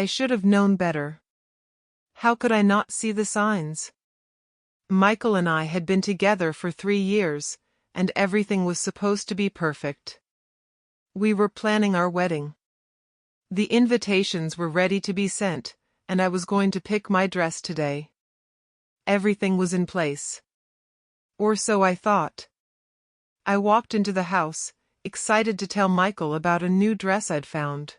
I should have known better. How could I not see the signs? Michael and I had been together for 3 years, and everything was supposed to be perfect. We were planning our wedding. The invitations were ready to be sent, and I was going to pick my dress today. Everything was in place. Or so I thought. I walked into the house, excited to tell Michael about a new dress I'd found.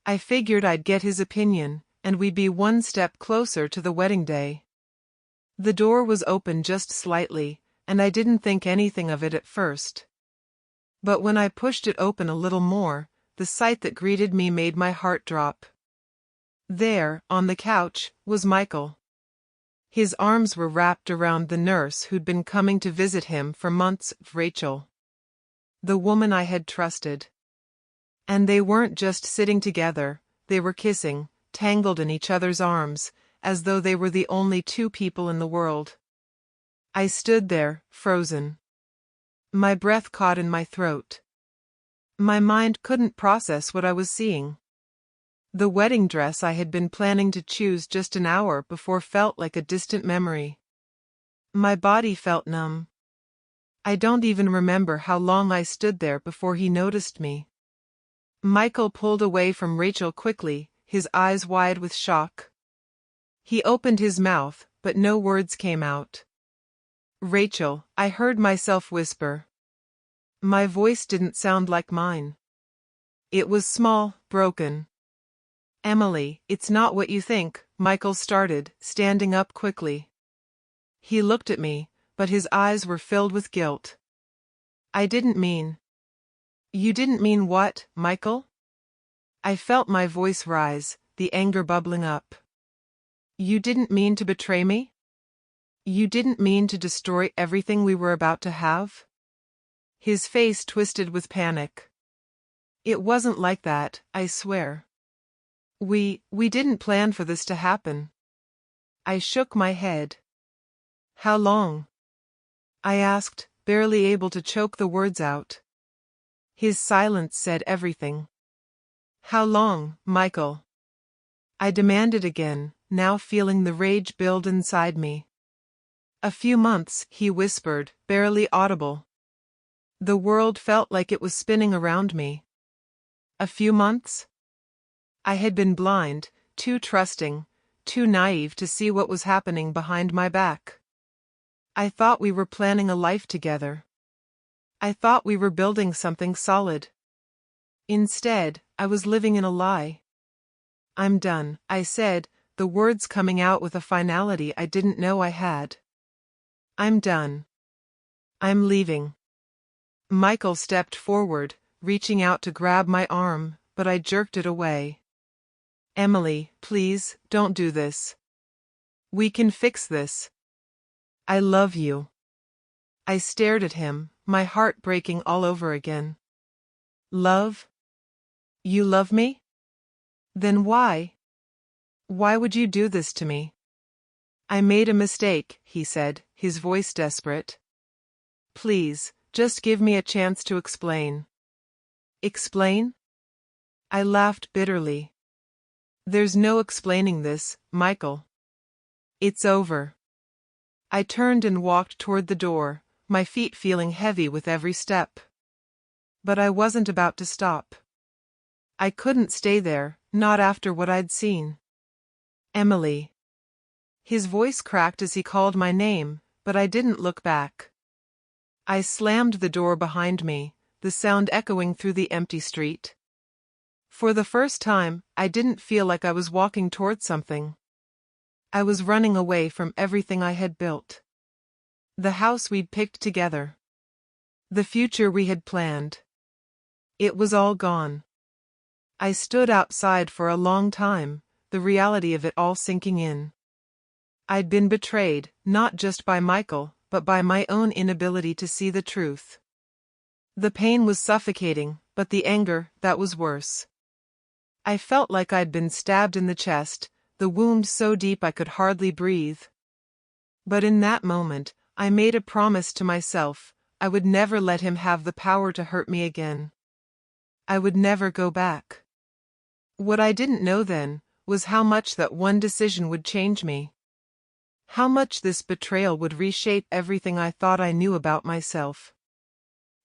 I figured I'd get his opinion, and we'd be one step closer to the wedding day. The door was open just slightly, and I didn't think anything of it at first. But when I pushed it open a little more, the sight that greeted me made my heart drop. There, on the couch, was Michael. His arms were wrapped around the nurse who'd been coming to visit him for months, Rachel. The woman I had trusted. And they weren't just sitting together, they were kissing, tangled in each other's arms, as though they were the only 2 people in the world. I stood there, frozen. My breath caught in my throat. My mind couldn't process what I was seeing. The wedding dress I had been planning to choose just an hour before felt like a distant memory. My body felt numb. I don't even remember how long I stood there before he noticed me. Michael pulled away from Rachel quickly, his eyes wide with shock. He opened his mouth, but no words came out. "Rachel," I heard myself whisper. My voice didn't sound like mine. It was small, broken. "Emily, it's not what you think," Michael started, standing up quickly. He looked at me, but his eyes were filled with guilt. "I didn't mean." "You didn't mean what, Michael?" I felt my voice rise, the anger bubbling up. "You didn't mean to betray me? You didn't mean to destroy everything we were about to have?" His face twisted with panic. "It wasn't like that, I swear. We didn't plan for this to happen." I shook my head. "How long?" I asked, barely able to choke the words out. His silence said everything. "How long, Michael?" I demanded again, now feeling the rage build inside me. "A few months," he whispered, barely audible. The world felt like it was spinning around me. A few months? I had been blind, too trusting, too naive to see what was happening behind my back. I thought we were planning a life together. I thought we were building something solid. Instead, I was living in a lie. "I'm done," I said, the words coming out with a finality I didn't know I had. "I'm done. I'm leaving." Michael stepped forward, reaching out to grab my arm, but I jerked it away. "Emily, please, don't do this. We can fix this. I love you." I stared at him, my heart breaking all over again. "Love? You love me? Then why? Why would you do this to me?" "I made a mistake," he said, his voice desperate. "Please, just give me a chance to explain." "Explain?" I laughed bitterly. "There's no explaining this, Michael. It's over." I turned and walked toward the door, my feet feeling heavy with every step. But I wasn't about to stop. I couldn't stay there, not after what I'd seen. "Emily." His voice cracked as he called my name, but I didn't look back. I slammed the door behind me, the sound echoing through the empty street. For the first time, I didn't feel like I was walking toward something. I was running away from everything I had built. The house we'd picked together. The future we had planned. It was all gone. I stood outside for a long time, the reality of it all sinking in. I'd been betrayed, not just by Michael, but by my own inability to see the truth. The pain was suffocating, but the anger, that was worse. I felt like I'd been stabbed in the chest, the wound so deep I could hardly breathe. But in that moment, I made a promise to myself, I would never let him have the power to hurt me again. I would never go back. What I didn't know then was how much that one decision would change me. How much this betrayal would reshape everything I thought I knew about myself.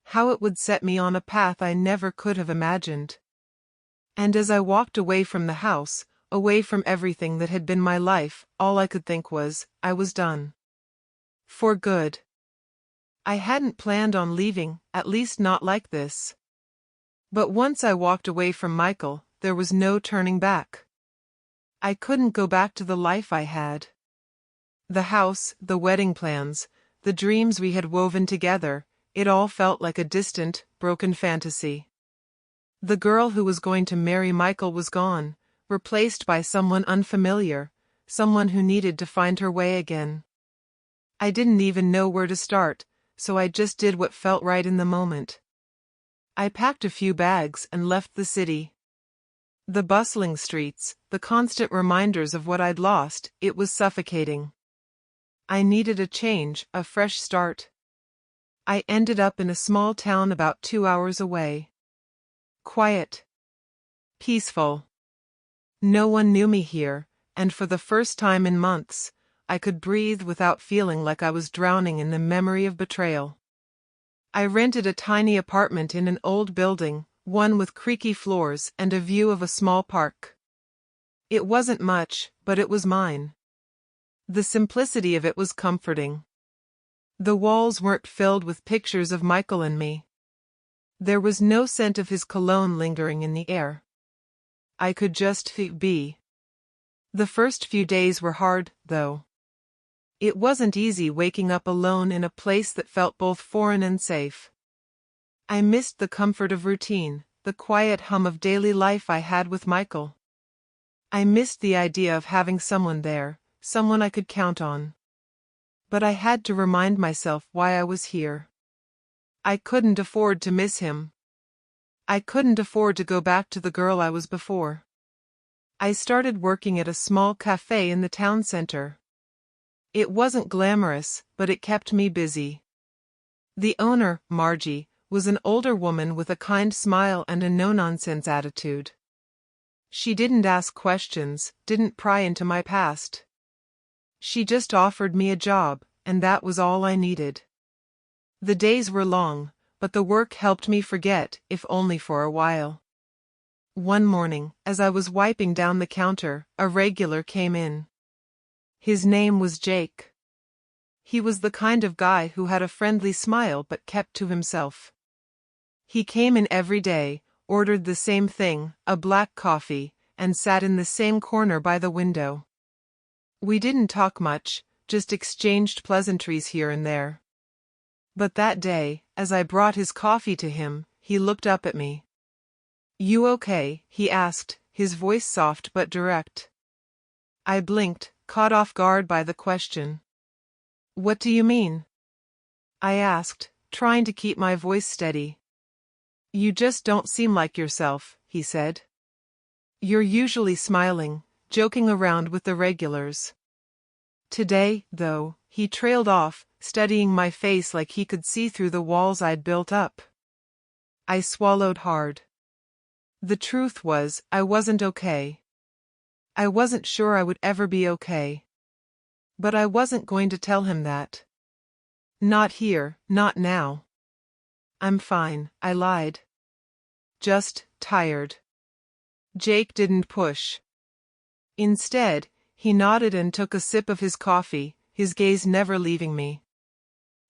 How it would set me on a path I never could have imagined. And as I walked away from the house, away from everything that had been my life, all I could think was, I was done. For good. I hadn't planned on leaving, at least not like this. But once I walked away from Michael, there was no turning back. I couldn't go back to the life I had. The house, the wedding plans, the dreams we had woven together, it all felt like a distant, broken fantasy. The girl who was going to marry Michael was gone, replaced by someone unfamiliar, someone who needed to find her way again. I didn't even know where to start, so I just did what felt right in the moment. I packed a few bags and left the city. The bustling streets, the constant reminders of what I'd lost, it was suffocating. I needed a change, a fresh start. I ended up in a small town about 2 hours away. Quiet. Peaceful. No one knew me here, and for the first time in months, I could breathe without feeling like I was drowning in the memory of betrayal. I rented a tiny apartment in an old building, one with creaky floors and a view of a small park. It wasn't much, but it was mine. The simplicity of it was comforting. The walls weren't filled with pictures of Michael and me. There was no scent of his cologne lingering in the air. I could just be. The first few days were hard, though. It wasn't easy waking up alone in a place that felt both foreign and safe. I missed the comfort of routine, the quiet hum of daily life I had with Michael. I missed the idea of having someone there, someone I could count on. But I had to remind myself why I was here. I couldn't afford to miss him. I couldn't afford to go back to the girl I was before. I started working at a small cafe in the town center. It wasn't glamorous, but it kept me busy. The owner, Margie, was an older woman with a kind smile and a no-nonsense attitude. She didn't ask questions, didn't pry into my past. She just offered me a job, and that was all I needed. The days were long, but the work helped me forget, if only for a while. One morning, as I was wiping down the counter, a regular came in. His name was Jake. He was the kind of guy who had a friendly smile but kept to himself. He came in every day, ordered the same thing, a black coffee, and sat in the same corner by the window. We didn't talk much, just exchanged pleasantries here and there. But that day, as I brought his coffee to him, he looked up at me. "You okay?" he asked, his voice soft but direct. I blinked, caught off guard by the question. "What do you mean?" I asked, trying to keep my voice steady. "You just don't seem like yourself," he said. "You're usually smiling, joking around with the regulars. Today, though," he trailed off, studying my face like he could see through the walls I'd built up. I swallowed hard. The truth was, I wasn't okay. I wasn't sure I would ever be okay. But I wasn't going to tell him that. Not here, not now. "I'm fine," I lied. "Just tired." Jake didn't push. Instead, he nodded and took a sip of his coffee, his gaze never leaving me.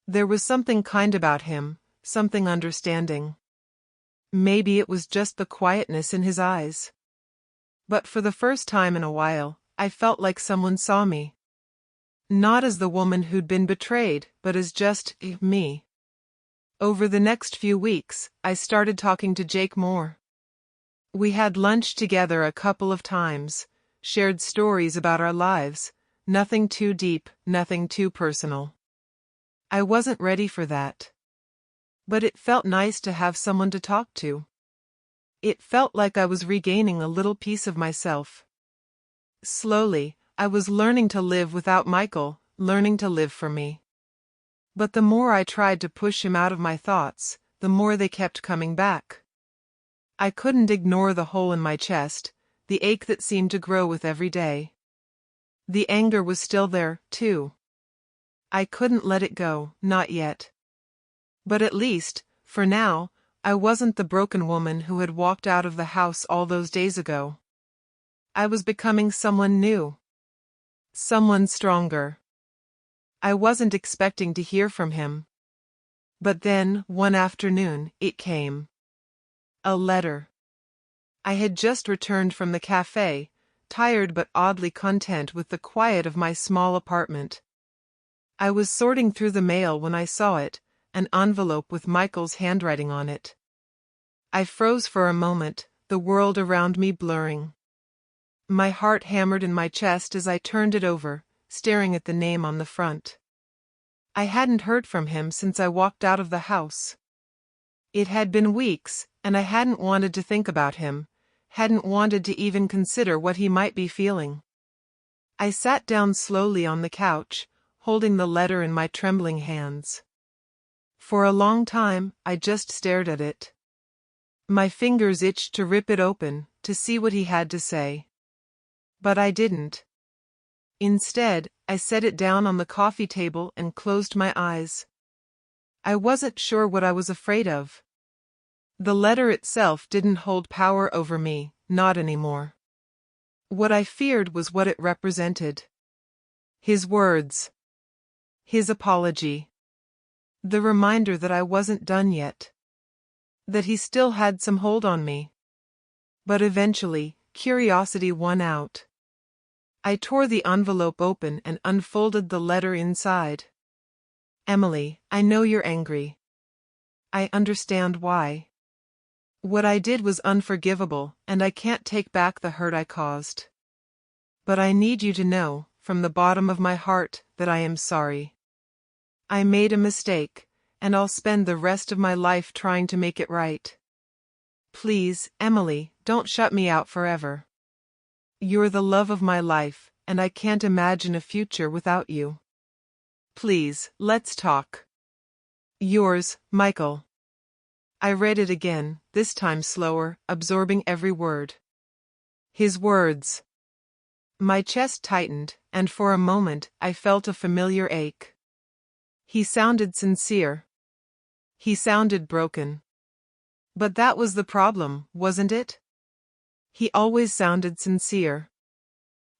There was something kind about him, something understanding. Maybe it was just the quietness in his eyes. But for the first time in a while, I felt like someone saw me. Not as the woman who'd been betrayed, but as just me. Over the next few weeks, I started talking to Jake more. We had lunch together a couple of times, shared stories about our lives, nothing too deep, nothing too personal. I wasn't ready for that. But it felt nice to have someone to talk to. It felt like I was regaining a little piece of myself. Slowly, I was learning to live without Michael, learning to live for me. But the more I tried to push him out of my thoughts, the more they kept coming back. I couldn't ignore the hole in my chest, the ache that seemed to grow with every day. The anger was still there, too. I couldn't let it go, not yet. But at least, for now, I wasn't the broken woman who had walked out of the house all those days ago. I was becoming someone new. Someone stronger. I wasn't expecting to hear from him. But then, one afternoon, it came. A letter. I had just returned from the cafe, tired but oddly content with the quiet of my small apartment. I was sorting through the mail when I saw it, an envelope with Michael's handwriting on it. I froze for a moment, the world around me blurring. My heart hammered in my chest as I turned it over, staring at the name on the front. I hadn't heard from him since I walked out of the house. It had been weeks, and I hadn't wanted to think about him, hadn't wanted to even consider what he might be feeling. I sat down slowly on the couch, holding the letter in my trembling hands. For a long time, I just stared at it. My fingers itched to rip it open, to see what he had to say. But I didn't. Instead, I set it down on the coffee table and closed my eyes. I wasn't sure what I was afraid of. The letter itself didn't hold power over me, not anymore. What I feared was what it represented. His words. His apology. The reminder that I wasn't done yet. That he still had some hold on me. But eventually, curiosity won out. I tore the envelope open and unfolded the letter inside. Emily, I know you're angry. I understand why. What I did was unforgivable, and I can't take back the hurt I caused. But I need you to know, from the bottom of my heart, that I am sorry. I made a mistake, and I'll spend the rest of my life trying to make it right. Please, Emily, don't shut me out forever. You're the love of my life, and I can't imagine a future without you. Please, let's talk. Yours, Michael. I read it again, this time slower, absorbing every word. His words. My chest tightened, and for a moment I felt a familiar ache. He sounded sincere. He sounded broken. But that was the problem, wasn't it? He always sounded sincere.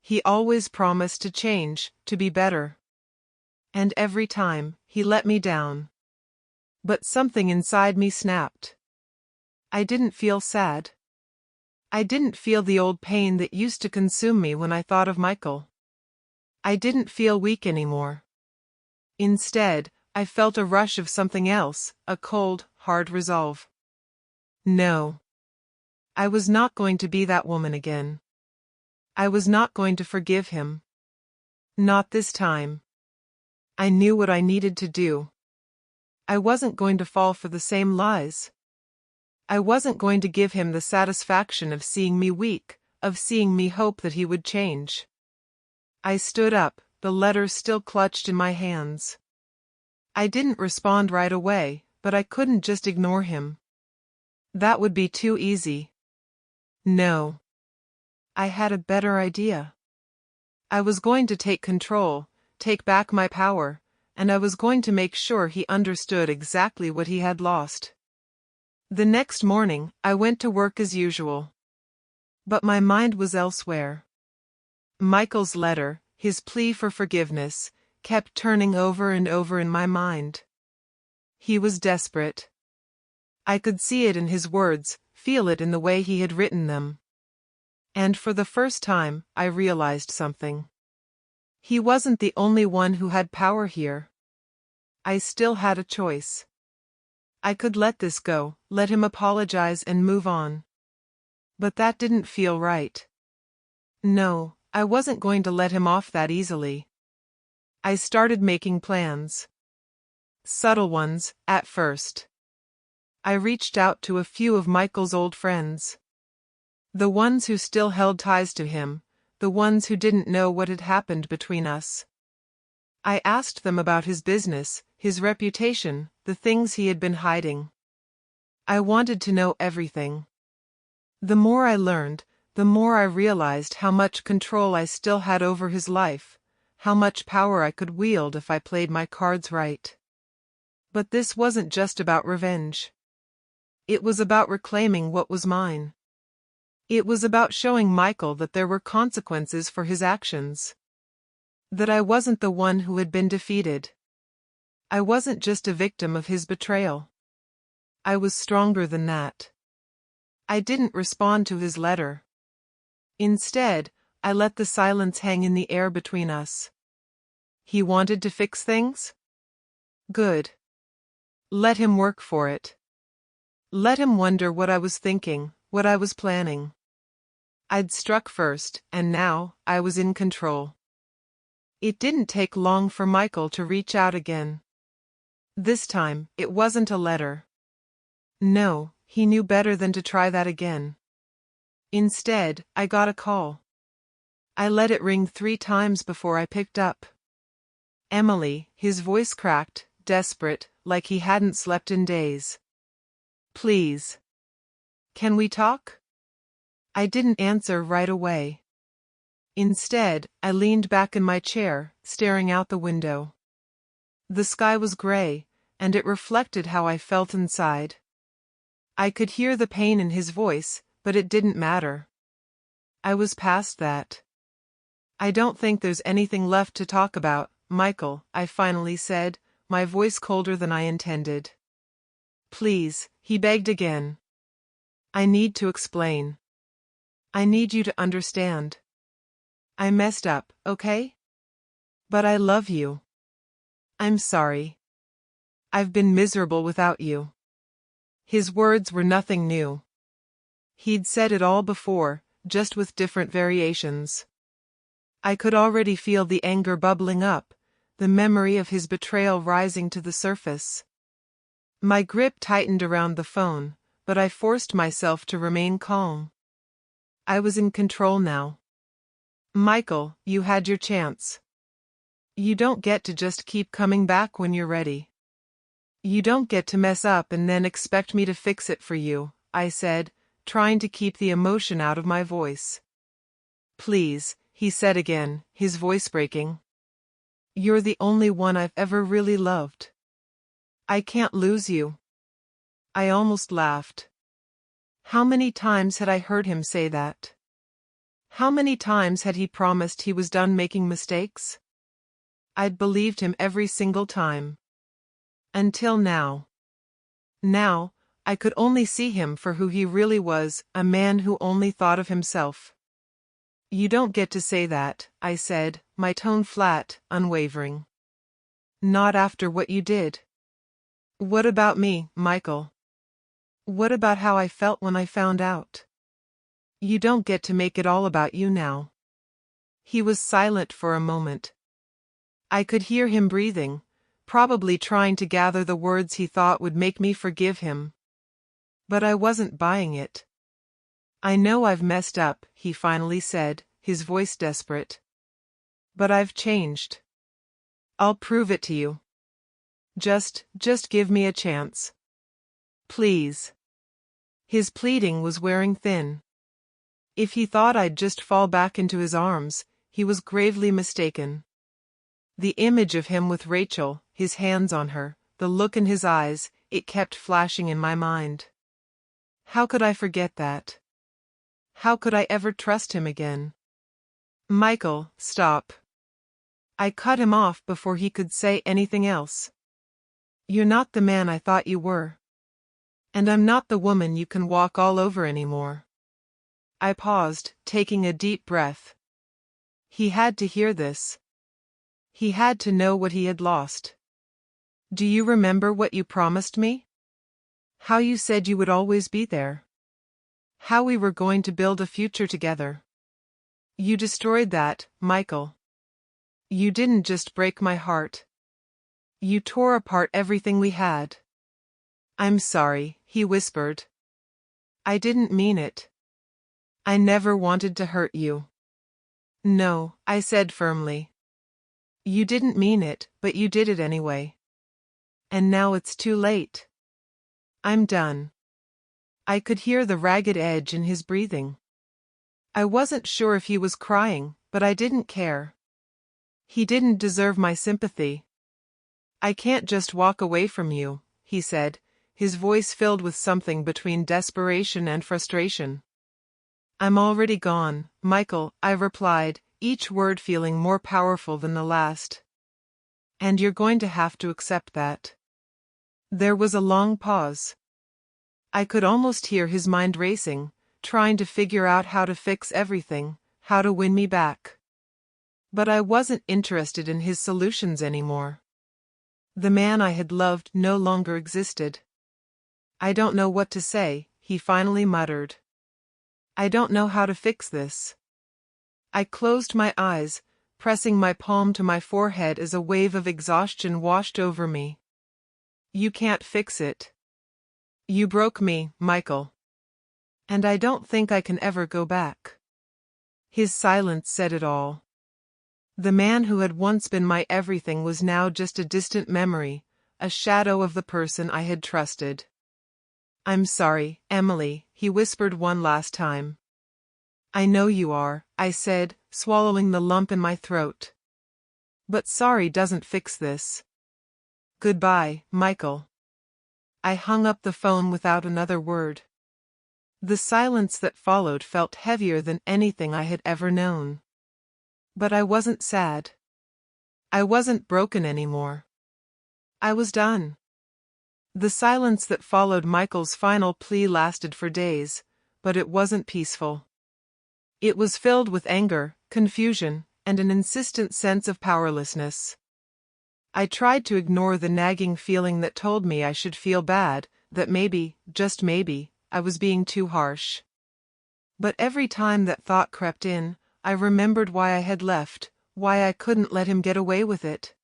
He always promised to change, to be better. And every time, he let me down. But something inside me snapped. I didn't feel sad. I didn't feel the old pain that used to consume me when I thought of Michael. I didn't feel weak anymore. Instead, I felt a rush of something else, a cold, hard resolve. No. I was not going to be that woman again. I was not going to forgive him. Not this time. I knew what I needed to do. I wasn't going to fall for the same lies. I wasn't going to give him the satisfaction of seeing me weak, of seeing me hope that he would change. I stood up, the letter still clutched in my hands. I didn't respond right away, but I couldn't just ignore him. That would be too easy. No. I had a better idea. I was going to take control, take back my power, and I was going to make sure he understood exactly what he had lost. The next morning, I went to work as usual. But my mind was elsewhere. Michael's letter, his plea for forgiveness, kept turning over and over in my mind. He was desperate. I could see it in his words, feel it in the way he had written them. And for the first time, I realized something. He wasn't the only one who had power here. I still had a choice. I could let this go, let him apologize and move on. But that didn't feel right. No, I wasn't going to let him off that easily. I started making plans. Subtle ones, at first. I reached out to a few of Michael's old friends. The ones who still held ties to him, the ones who didn't know what had happened between us. I asked them about his business, his reputation, the things he had been hiding. I wanted to know everything. The more I learned, the more I realized how much control I still had over his life, how much power I could wield if I played my cards right. But this wasn't just about revenge. It was about reclaiming what was mine. It was about showing Michael that there were consequences for his actions. That I wasn't the one who had been defeated. I wasn't just a victim of his betrayal. I was stronger than that. I didn't respond to his letter. Instead, I let the silence hang in the air between us. He wanted to fix things? Good. Let him work for it. Let him wonder what I was thinking, what I was planning. I'd struck first, and now I was in control. It didn't take long for Michael to reach out again. This time, it wasn't a letter. No, he knew better than to try that again. Instead, I got a call. I let it ring 3 times before I picked up. Emily, his voice cracked, desperate, like he hadn't slept in days. Please. Can we talk? I didn't answer right away. Instead, I leaned back in my chair, staring out the window. The sky was gray, and it reflected how I felt inside. I could hear the pain in his voice, but it didn't matter. I was past that. I don't think there's anything left to talk about, Michael, I finally said, my voice colder than I intended. Please, he begged again. I need to explain. I need you to understand. I messed up, okay? But I love you. I'm sorry. I've been miserable without you. His words were nothing new. He'd said it all before, just with different variations. I could already feel the anger bubbling up, the memory of his betrayal rising to the surface. My grip tightened around the phone, but I forced myself to remain calm. I was in control now. Michael, you had your chance. You don't get to just keep coming back when you're ready. You don't get to mess up and then expect me to fix it for you, I said, trying to keep the emotion out of my voice. Please, he said again, his voice breaking. You're the only one I've ever really loved. I can't lose you. I almost laughed. How many times had I heard him say that? How many times had he promised he was done making mistakes? I'd believed him every single time. Until now. Now, I could only see him for who he really was, a man who only thought of himself. You don't get to say that, I said, my tone flat, unwavering. Not after what you did. What about me, Michael? What about how I felt when I found out? You don't get to make it all about you now. He was silent for a moment. I could hear him breathing, probably trying to gather the words he thought would make me forgive him. But I wasn't buying it. I know I've messed up, he finally said, his voice desperate. But I've changed. I'll prove it to you. Just give me a chance. Please. His pleading was wearing thin. If he thought I'd just fall back into his arms, he was gravely mistaken. The image of him with Rachel, his hands on her, the look in his eyes, it kept flashing in my mind. How could I forget that? How could I ever trust him again? Michael, stop. I cut him off before he could say anything else. You're not the man I thought you were. And I'm not the woman you can walk all over anymore. I paused, taking a deep breath. He had to hear this. He had to know what he had lost. Do you remember what you promised me? How you said you would always be there. How we were going to build a future together. You destroyed that, Michael. You didn't just break my heart. You tore apart everything we had. I'm sorry, he whispered. I didn't mean it. I never wanted to hurt you. No, I said firmly. You didn't mean it, but you did it anyway. And now it's too late. I'm done. I could hear the ragged edge in his breathing. I wasn't sure if he was crying, but I didn't care. He didn't deserve my sympathy. I can't just walk away from you, he said, his voice filled with something between desperation and frustration. I'm already gone, Michael, I replied, each word feeling more powerful than the last. And you're going to have to accept that. There was a long pause. I could almost hear his mind racing, trying to figure out how to fix everything, how to win me back. But I wasn't interested in his solutions anymore. The man I had loved no longer existed. I don't know what to say, he finally muttered. I don't know how to fix this. I closed my eyes, pressing my palm to my forehead as a wave of exhaustion washed over me. You can't fix it. You broke me, Michael. And I don't think I can ever go back. His silence said it all. The man who had once been my everything was now just a distant memory, a shadow of the person I had trusted. I'm sorry, Emily, he whispered one last time. I know you are, I said, swallowing the lump in my throat. But sorry doesn't fix this. Goodbye, Michael. I hung up the phone without another word. The silence that followed felt heavier than anything I had ever known. But I wasn't sad. I wasn't broken anymore. I was done. The silence that followed Michael's final plea lasted for days, but it wasn't peaceful. It was filled with anger, confusion, and an insistent sense of powerlessness. I tried to ignore the nagging feeling that told me I should feel bad, that maybe, just maybe, I was being too harsh. But every time that thought crept in, I remembered why I had left, why I couldn't let him get away with it.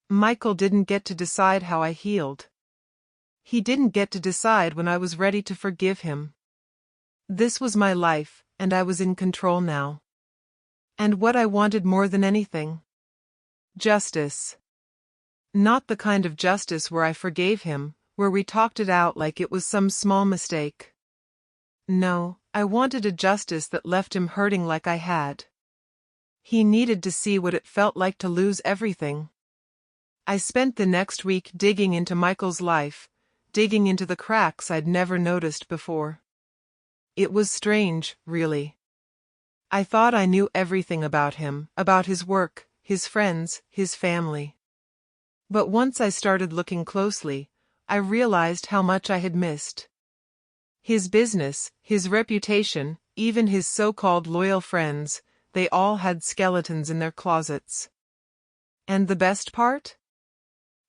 Michael didn't get to decide how I healed. He didn't get to decide when I was ready to forgive him. This was my life, and I was in control now. And what I wanted more than anything? Justice. Not the kind of justice where I forgave him, where we talked it out like it was some small mistake. No, I wanted a justice that left him hurting like I had. He needed to see what it felt like to lose everything. I spent the next week digging into Michael's life, digging into the cracks I'd never noticed before. It was strange, really. I thought I knew everything about him, about his work, his friends, his family. But once I started looking closely, I realized how much I had missed. His business, his reputation, even his so-called loyal friends, they all had skeletons in their closets. And the best part?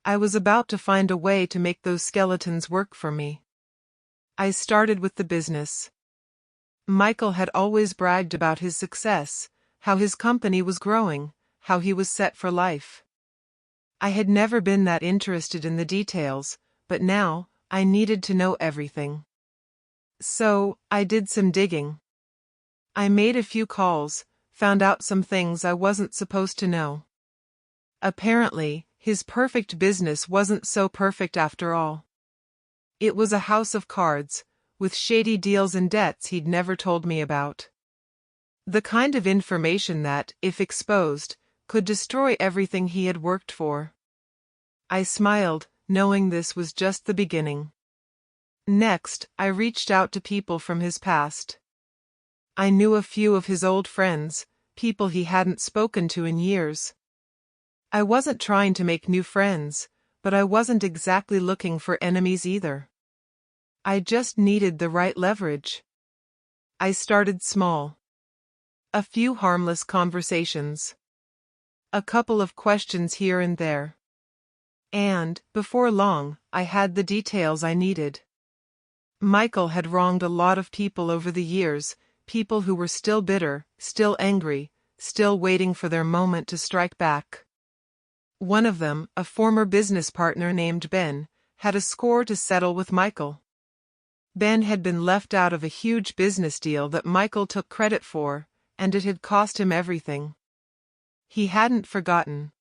I was about to find a way to make those skeletons work for me. I started with the business. Michael had always bragged about his success, how his company was growing, how he was set for life. I had never been that interested in the details, but now, I needed to know everything. So, I did some digging. I made a few calls, found out some things I wasn't supposed to know. Apparently, his perfect business wasn't so perfect after all. It was a house of cards, with shady deals and debts he'd never told me about. The kind of information that, if exposed, could destroy everything he had worked for. I smiled, knowing this was just the beginning. Next, I reached out to people from his past. I knew a few of his old friends, people he hadn't spoken to in years. I wasn't trying to make new friends, but I wasn't exactly looking for enemies either. I just needed the right leverage. I started small. A few harmless conversations. A couple of questions here and there. And, before long, I had the details I needed. Michael had wronged a lot of people over the years, people who were still bitter, still angry, still waiting for their moment to strike back. One of them, a former business partner named Ben, had a score to settle with Michael. Ben had been left out of a huge business deal that Michael took credit for, and it had cost him everything. He hadn't forgotten.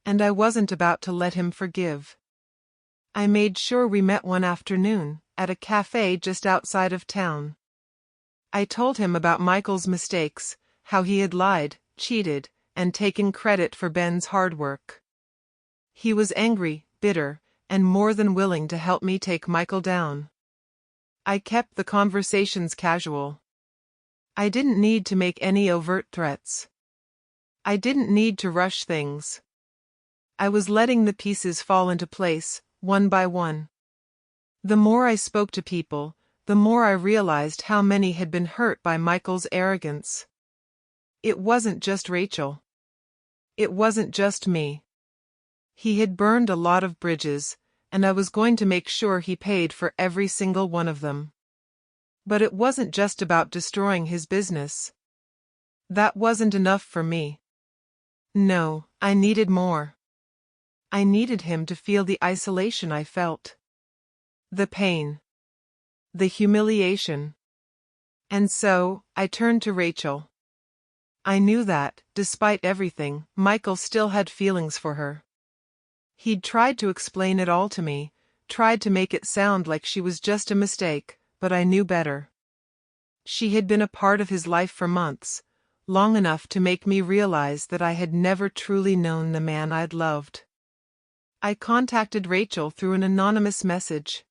And I wasn't about to let him forgive. I made sure we met one afternoon, at a cafe just outside of town. I told him about Michael's mistakes, how he had lied, cheated, and taken credit for Ben's hard work. He was angry, bitter, and more than willing to help me take Michael down. I kept the conversations casual. I didn't need to make any overt threats. I didn't need to rush things. I was letting the pieces fall into place, one by one. The more I spoke to people, the more I realized how many had been hurt by Michael's arrogance. It wasn't just Rachel. It wasn't just me. He had burned a lot of bridges, and I was going to make sure he paid for every single one of them. But it wasn't just about destroying his business. That wasn't enough for me. No, I needed more. I needed him to feel the isolation I felt. The pain. The humiliation. And so, I turned to Rachel. I knew that, despite everything, Michael still had feelings for her. He'd tried to explain it all to me, tried to make it sound like she was just a mistake, but I knew better. She had been a part of his life for months, long enough to make me realize that I had never truly known the man I'd loved. I contacted Rachel through an anonymous message.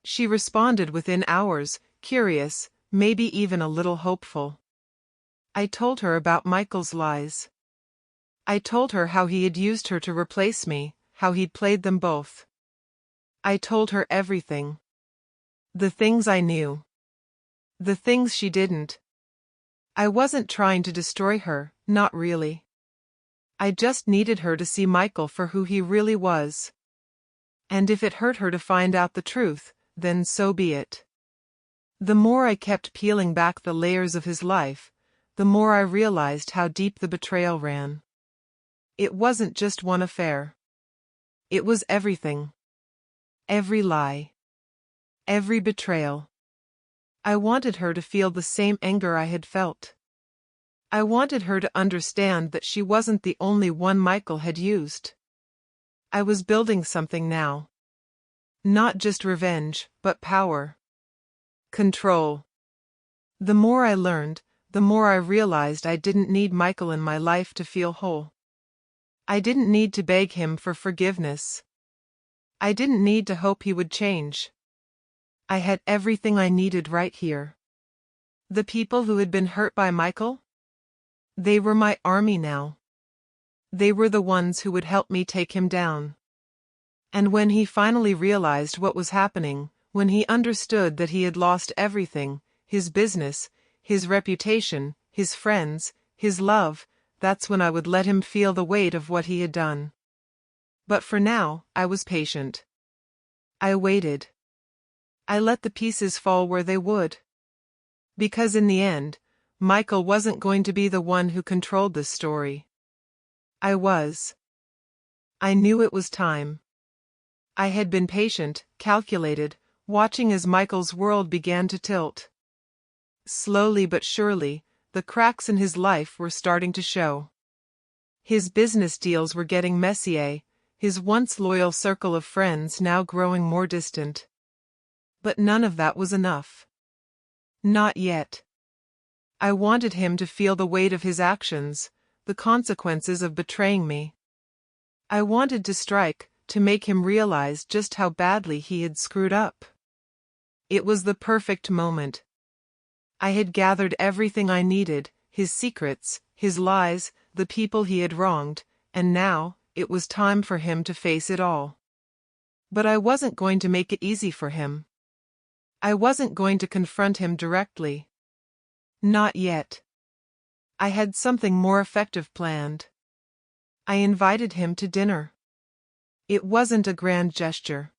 She responded within hours, curious, maybe even a little hopeful. I told her about Michael's lies. I told her how he had used her to replace me, how he'd played them both. I told her everything. The things I knew. The things she didn't. I wasn't trying to destroy her, not really. I just needed her to see Michael for who he really was. And if it hurt her to find out the truth, then so be it. The more I kept peeling back the layers of his life, the more I realized how deep the betrayal ran. It wasn't just one affair. It was everything. Every lie. Every betrayal. I wanted her to feel the same anger I had felt. I wanted her to understand that she wasn't the only one Michael had used. I was building something now. Not just revenge, but power. Control. The more I learned, the more I realized I didn't need Michael in my life to feel whole. I didn't need to beg him for forgiveness. I didn't need to hope he would change. I had everything I needed right here. The people who had been hurt by Michael? They were my army now. They were the ones who would help me take him down. And when he finally realized what was happening, when he understood that he had lost everything, his business, his reputation, his friends, his love, that's when I would let him feel the weight of what he had done. But for now, I was patient. I waited. I let the pieces fall where they would. Because in the end, Michael wasn't going to be the one who controlled this story. I was. I knew it was time. I had been patient, calculated, watching as Michael's world began to tilt. Slowly but surely, the cracks in his life were starting to show. His business deals were getting messier, his once loyal circle of friends now growing more distant. But none of that was enough. Not yet. I wanted him to feel the weight of his actions, the consequences of betraying me. I wanted to strike, to make him realize just how badly he had screwed up. It was the perfect moment. I had gathered everything I needed, his secrets, his lies, the people he had wronged, and now, it was time for him to face it all. But I wasn't going to make it easy for him. I wasn't going to confront him directly. Not yet. I had something more effective planned. I invited him to dinner. It wasn't a grand gesture.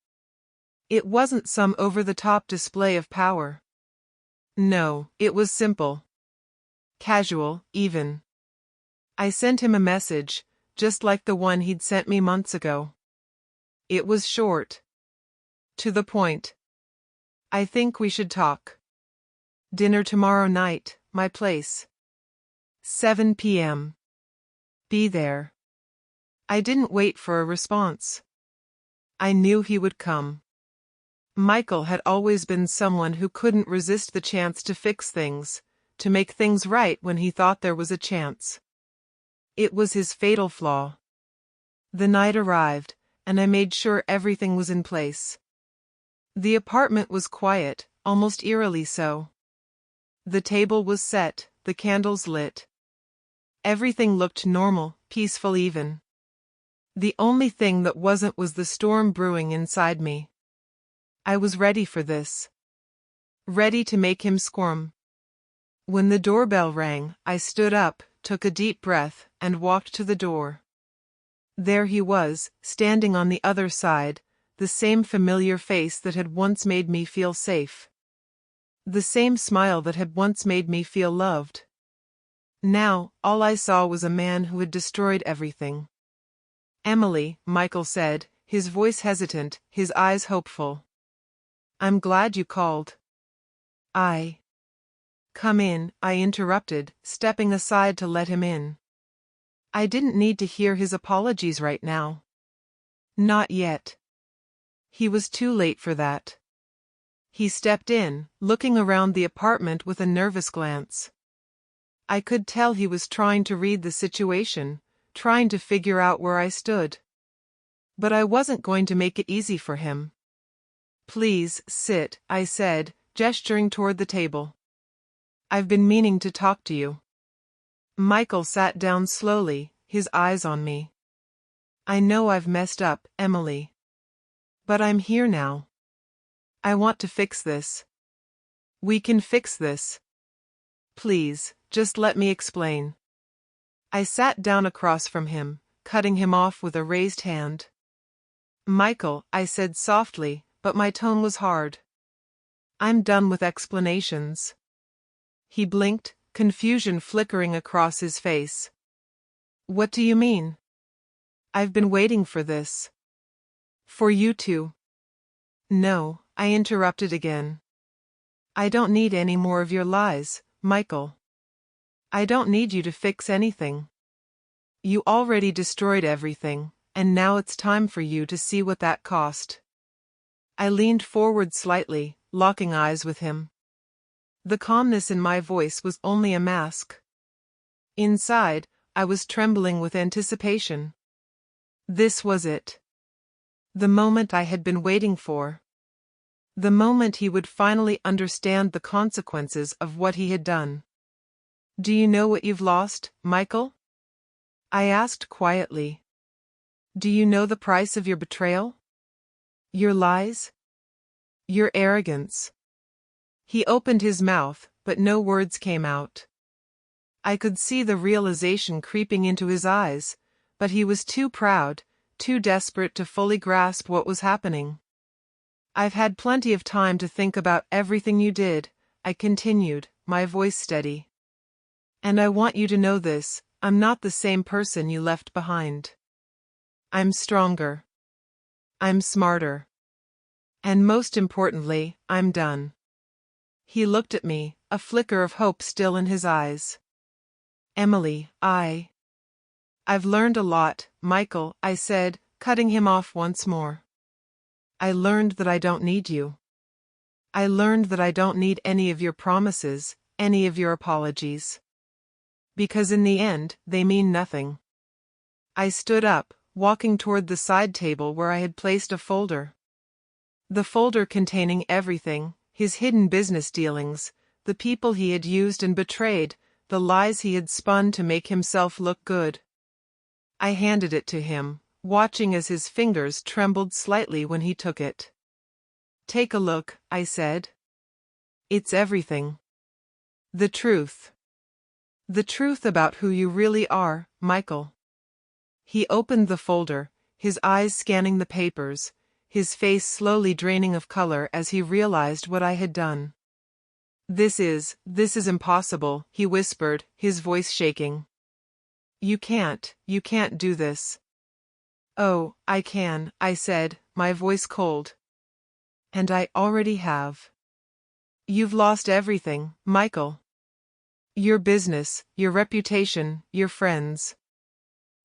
It wasn't some over-the-top display of power. No, it was simple. Casual, even. I sent him a message, just like the one he'd sent me months ago. It was short. To the point. I think we should talk. Dinner tomorrow night, my place. 7 p.m. Be there. I didn't wait for a response. I knew he would come. Michael had always been someone who couldn't resist the chance to fix things, to make things right when he thought there was a chance. It was his fatal flaw. The night arrived, and I made sure everything was in place. The apartment was quiet, almost eerily so. The table was set, the candles lit. Everything looked normal, peaceful even. The only thing that wasn't was the storm brewing inside me. I was ready for this. Ready to make him squirm. When the doorbell rang, I stood up, took a deep breath, and walked to the door. There he was, standing on the other side, the same familiar face that had once made me feel safe. The same smile that had once made me feel loved. Now, all I saw was a man who had destroyed everything. "Emily," Michael said, his voice hesitant, his eyes hopeful. "I'm glad you called." Come in," I interrupted, stepping aside to let him in. I didn't need to hear his apologies right now. Not yet. He was too late for that. He stepped in, looking around the apartment with a nervous glance. I could tell he was trying to read the situation, trying to figure out where I stood. But I wasn't going to make it easy for him. "Please, sit," I said, gesturing toward the table. "I've been meaning to talk to you." Michael sat down slowly, his eyes on me. "I know I've messed up, Emily. But I'm here now. I want to fix this. We can fix this. Please, just let me explain." I sat down across from him, cutting him off with a raised hand. "Michael," I said softly, but my tone was hard. "I'm done with explanations." He blinked, confusion flickering across his face. "What do you mean?" "I've been waiting for this. For you to." "No," I interrupted again. "I don't need any more of your lies, Michael. I don't need you to fix anything. You already destroyed everything, and now it's time for you to see what that cost." I leaned forward slightly, locking eyes with him. The calmness in my voice was only a mask. Inside, I was trembling with anticipation. This was it. The moment I had been waiting for. The moment he would finally understand the consequences of what he had done. "Do you know what you've lost, Michael?" I asked quietly. "Do you know the price of your betrayal? Your lies? Your arrogance?" He opened his mouth, but no words came out. I could see the realization creeping into his eyes, but he was too proud, too desperate to fully grasp what was happening. "I've had plenty of time to think about everything you did," I continued, my voice steady. "And I want you to know this, I'm not the same person you left behind. I'm stronger. I'm smarter. And most importantly, I'm done." He looked at me, a flicker of hope still in his eyes. "Emily, I've learned a lot, Michael," I said, cutting him off once more. "I learned that I don't need you. I learned that I don't need any of your promises, any of your apologies. Because in the end, they mean nothing." I stood up, walking toward the side table where I had placed a folder. The folder containing everything, his hidden business dealings, the people he had used and betrayed, the lies he had spun to make himself look good. I handed it to him, watching as his fingers trembled slightly when he took it. "Take a look," I said. "It's everything. The truth. The truth about who you really are, Michael." He opened the folder, his eyes scanning the papers, his face slowly draining of color as he realized what I had done. This is impossible," he whispered, his voice shaking. You can't do this." "Oh, I can," I said, my voice cold. "And I already have." "You've lost everything, Michael. Your business, your reputation, your friends.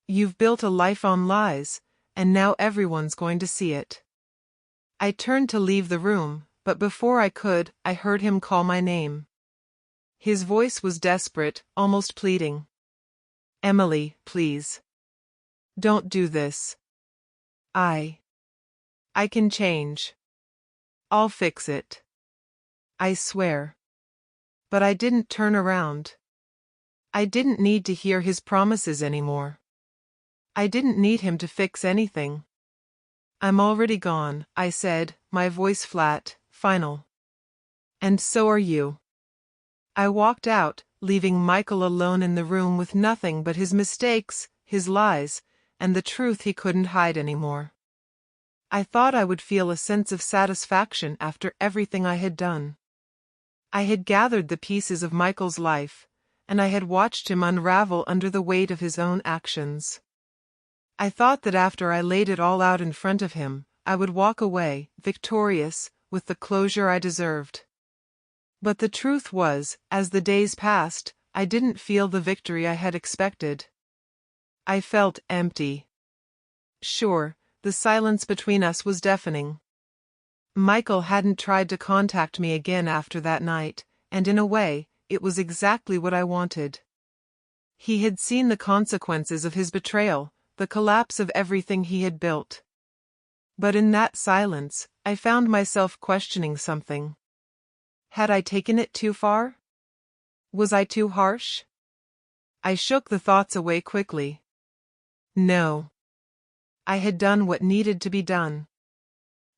You've built a life on lies, and now everyone's going to see it." I turned to leave the room, but before I could, I heard him call my name. His voice was desperate, almost pleading. Emily, please. Don't do this. I can change. I'll fix it. I swear. But I didn't turn around. I didn't need to hear his promises anymore. I didn't need him to fix anything. I'm already gone, I said, my voice flat, final. And so are you. I walked out, leaving Michael alone in the room with nothing but his mistakes, his lies, and the truth he couldn't hide anymore. I thought I would feel a sense of satisfaction after everything I had done. I had gathered the pieces of Michael's life, and I had watched him unravel under the weight of his own actions. I thought that after I laid it all out in front of him, I would walk away, victorious, with the closure I deserved. But the truth was, as the days passed, I didn't feel the victory I had expected. I felt empty. Sure, the silence between us was deafening. Michael hadn't tried to contact me again after that night, and in a way, it was exactly what I wanted. He had seen the consequences of his betrayal, the collapse of everything he had built. But in that silence, I found myself questioning something. Had I taken it too far? Was I too harsh? I shook the thoughts away quickly. No. I had done what needed to be done.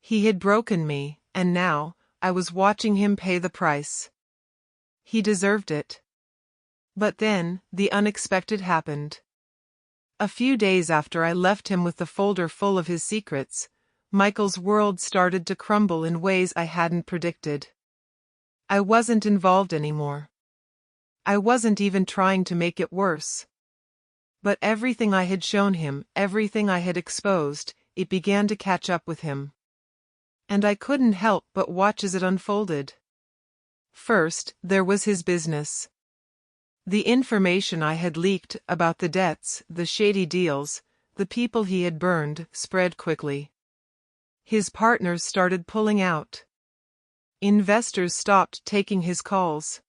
He had broken me, and now, I was watching him pay the price. He deserved it. But then, the unexpected happened. A few days after I left him with the folder full of his secrets, Michael's world started to crumble in ways I hadn't predicted. I wasn't involved anymore. I wasn't even trying to make it worse. But everything I had shown him, everything I had exposed, it began to catch up with him. And I couldn't help but watch as it unfolded. First, there was his business. The information I had leaked about the debts, the shady deals, the people he had burned, spread quickly. His partners started pulling out. Investors stopped taking his calls.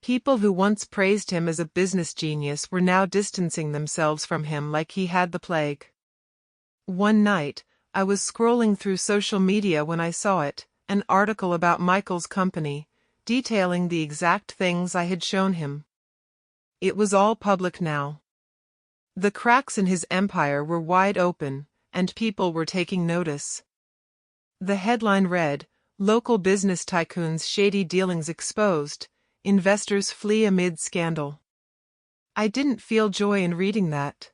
People who once praised him as a business genius were now distancing themselves from him like he had the plague. One night, I was scrolling through social media when I saw it, an article about Michael's company, detailing the exact things I had shown him. It was all public now. The cracks in his empire were wide open, and people were taking notice. The headline read, "Local business tycoons' shady dealings exposed, investors flee amid scandal." I didn't feel joy in reading that.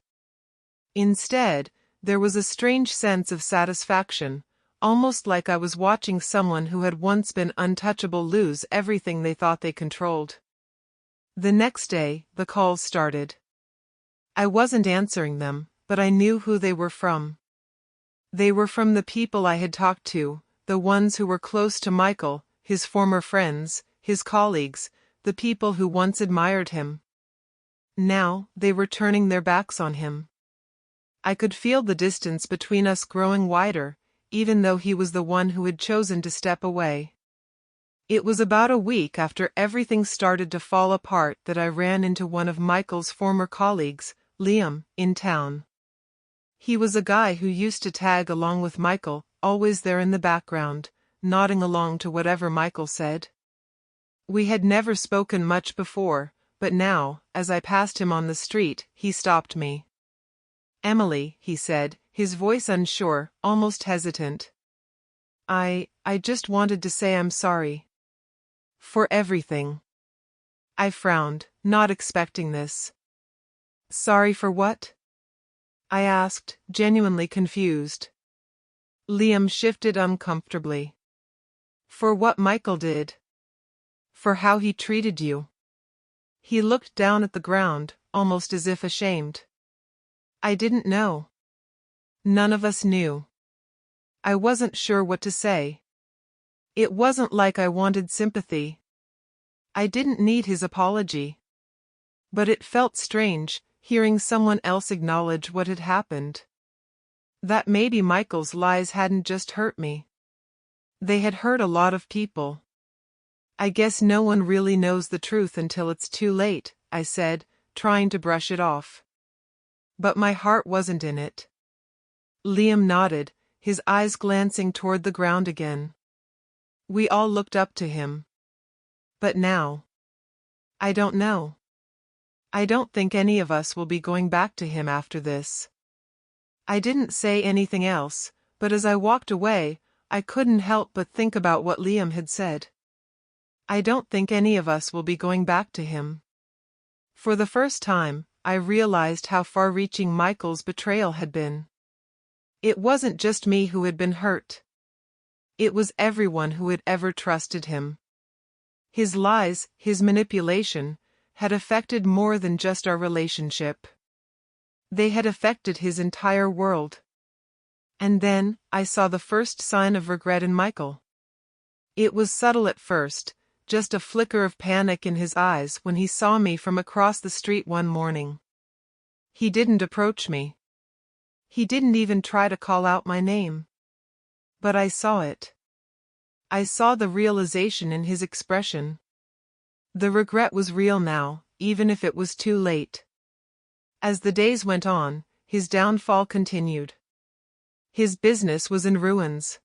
Instead, there was a strange sense of satisfaction, almost like I was watching someone who had once been untouchable lose everything they thought they controlled. The next day, the calls started. I wasn't answering them, but I knew who they were from. They were from the people I had talked to, the ones who were close to Michael, his former friends, his colleagues, the people who once admired him. Now, they were turning their backs on him. I could feel the distance between us growing wider, even though he was the one who had chosen to step away. It was about a week after everything started to fall apart that I ran into one of Michael's former colleagues, Liam, in town. He was a guy who used to tag along with Michael, always there in the background, nodding along to whatever Michael said. We had never spoken much before, but now, as I passed him on the street, he stopped me. "Emily," he said, his voice unsure, almost hesitant. I just wanted to say I'm sorry. For everything." I frowned, not expecting this. "Sorry for what?" I asked, genuinely confused. Liam shifted uncomfortably. "For what Michael did. For how he treated you." He looked down at the ground, almost as if ashamed. I didn't know. None of us knew. I wasn't sure what to say. It wasn't like I wanted sympathy. I didn't need his apology. But it felt strange, hearing someone else acknowledge what had happened. That maybe Michael's lies hadn't just hurt me. They had hurt a lot of people. I guess no one really knows the truth until it's too late, I said, trying to brush it off. But my heart wasn't in it. Liam nodded, his eyes glancing toward the ground again. We all looked up to him. But now, I don't know. I don't think any of us will be going back to him after this. I didn't say anything else, but as I walked away, I couldn't help but think about what Liam had said. I don't think any of us will be going back to him. For the first time, I realized how far-reaching Michael's betrayal had been. It wasn't just me who had been hurt. It was everyone who had ever trusted him. His lies, his manipulation, had affected more than just our relationship. They had affected his entire world. And then, I saw the first sign of regret in Michael. It was subtle at first, just a flicker of panic in his eyes when he saw me from across the street one morning. He didn't approach me. He didn't even try to call out my name. But I saw it. I saw the realization in his expression. The regret was real now, even if it was too late. As the days went on, his downfall continued. His business was in ruins.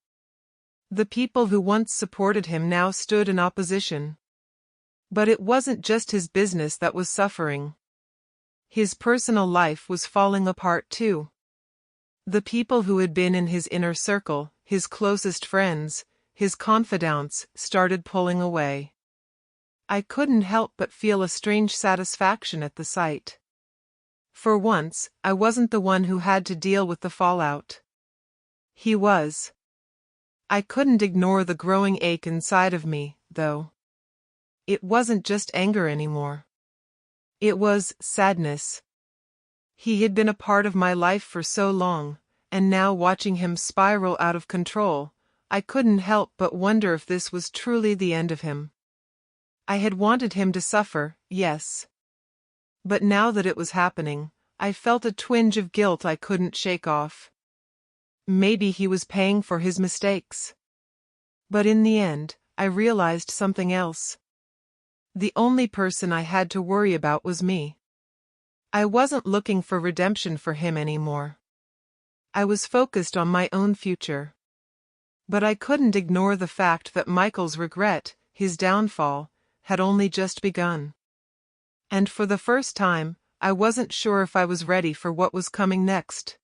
The people who once supported him now stood in opposition. But it wasn't just his business that was suffering. His personal life was falling apart too. The people who had been in his inner circle, his closest friends, his confidants, started pulling away. I couldn't help but feel a strange satisfaction at the sight. For once, I wasn't the one who had to deal with the fallout. He was. I couldn't ignore the growing ache inside of me, though. It wasn't just anger anymore. It was sadness. He had been a part of my life for so long, and now watching him spiral out of control, I couldn't help but wonder if this was truly the end of him. I had wanted him to suffer, yes. But now that it was happening, I felt a twinge of guilt I couldn't shake off. Maybe he was paying for his mistakes. But in the end, I realized something else. The only person I had to worry about was me. I wasn't looking for redemption for him anymore. I was focused on my own future. But I couldn't ignore the fact that Michael's regret, his downfall, had only just begun. And for the first time, I wasn't sure if I was ready for what was coming next.